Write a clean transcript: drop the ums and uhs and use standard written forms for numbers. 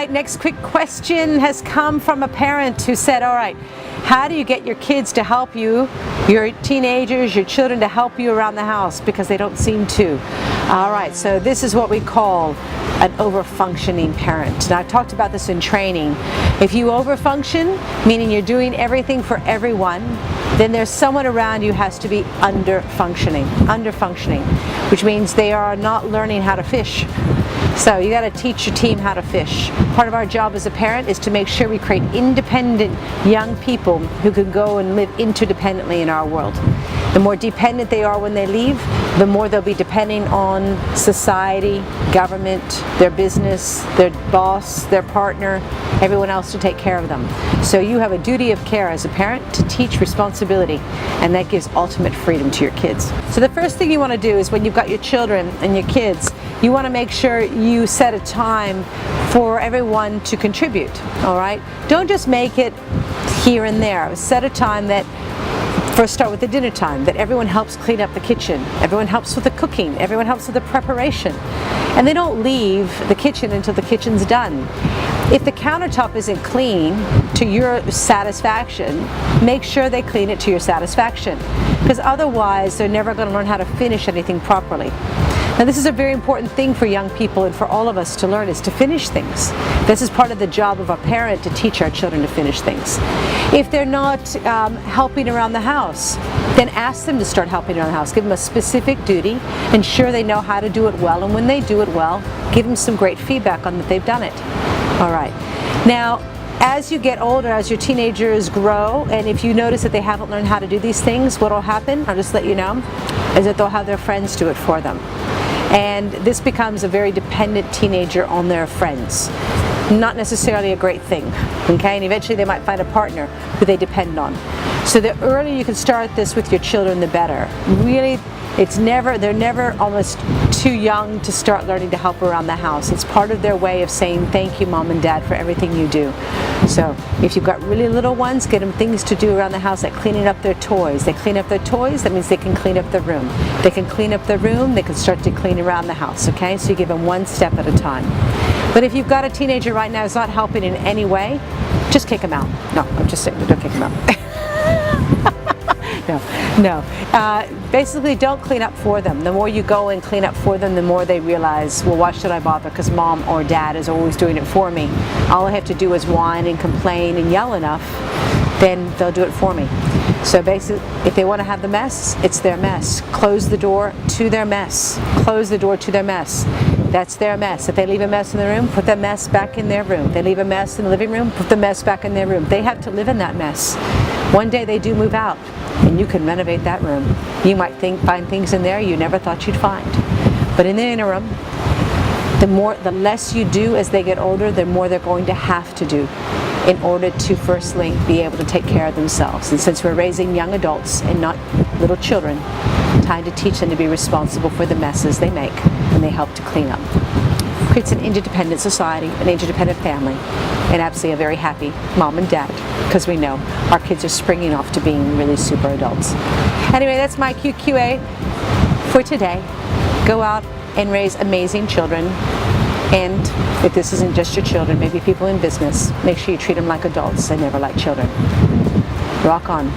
right, next quick question has come from a parent who said, all right, how do you get your kids to help you, your teenagers, your children to help you around the house because they don't seem to? All right, so this is what we call an over-functioning parent. Now, I've talked about this in training. If you over-function, meaning you're doing everything for everyone, then there's someone around you has to be under-functioning, which means they are not learning how to fish. So you got to teach your team how to fish. Part of our job as a parent is to make sure we create independent young people who can go and live interdependently in our world. The more dependent they are when they leave, the more they'll be depending on society, government, their business, their boss, their partner, everyone else to take care of them. So you have a duty of care as a parent to teach responsibility, and that gives ultimate freedom to your kids. So the first thing you want to do is when you've got your children and your kids, you want to make sure you set a time for everyone to contribute, all right? Don't just make it here and there. Set a time that, first start with the dinner time, that everyone helps clean up the kitchen, everyone helps with the cooking, everyone helps with the preparation. And they don't leave the kitchen until the kitchen's done. If the countertop isn't clean to your satisfaction, make sure they clean it to your satisfaction, because otherwise they're never going to learn how to finish anything properly. Now, this is a very important thing for young people and for all of us to learn, is to finish things. This is part of the job of a parent, to teach our children to finish things. If they're not helping around the house, then ask them to start helping around the house. Give them a specific duty, ensure they know how to do it well, and when they do it well, give them some great feedback on that they've done it. All right. Now, as you get older, as your teenagers grow, and if you notice that they haven't learned how to do these things, what will happen, I'll just let you know, is that they'll have their friends do it for them. And this becomes a very dependent teenager on their friends. Not necessarily a great thing, okay? And eventually they might find a partner who they depend on. So the earlier you can start this with your children, the better. Really, they're never almost too young to start learning to help around the house. It's part of their way of saying thank you, Mom and Dad, for everything you do. So if you've got really little ones, get them things to do around the house, like cleaning up their toys. They clean up their toys, that means they can clean up their room. They can clean up their room, they can start to clean around the house, okay? So you give them one step at a time. But if you've got a teenager right now who's not helping in any way, just kick them out. No, I'm just saying, don't kick them out. No. Basically, don't clean up for them. The more you go and clean up for them, the more they realize, well, why should I bother? Because Mom or Dad is always doing it for me. All I have to do is whine and complain and yell enough, then they'll do it for me. So basically, if they want to have the mess, it's their mess. Close the door to their mess. Close the door to their mess. That's their mess. If they leave a mess in the room, put the mess back in their room. If they leave a mess in the living room, put the mess back in their room. They have to live in that mess. One day they do move out, and you can renovate that room. You might find things in there you never thought you'd find. But in the interim, the less you do as they get older, the more they're going to have to do in order to firstly be able to take care of themselves. And since we're raising young adults and not little children, time to teach them to be responsible for the messes they make when they help to clean up. Creates an interdependent society, an interdependent family, and absolutely a very happy mom and dad, because we know our kids are springing off to being really super adults. Anyway, that's my QQA for today. Go out and raise amazing children. And if this isn't just your children, maybe people in business, make sure you treat them like adults and never like children. Rock on.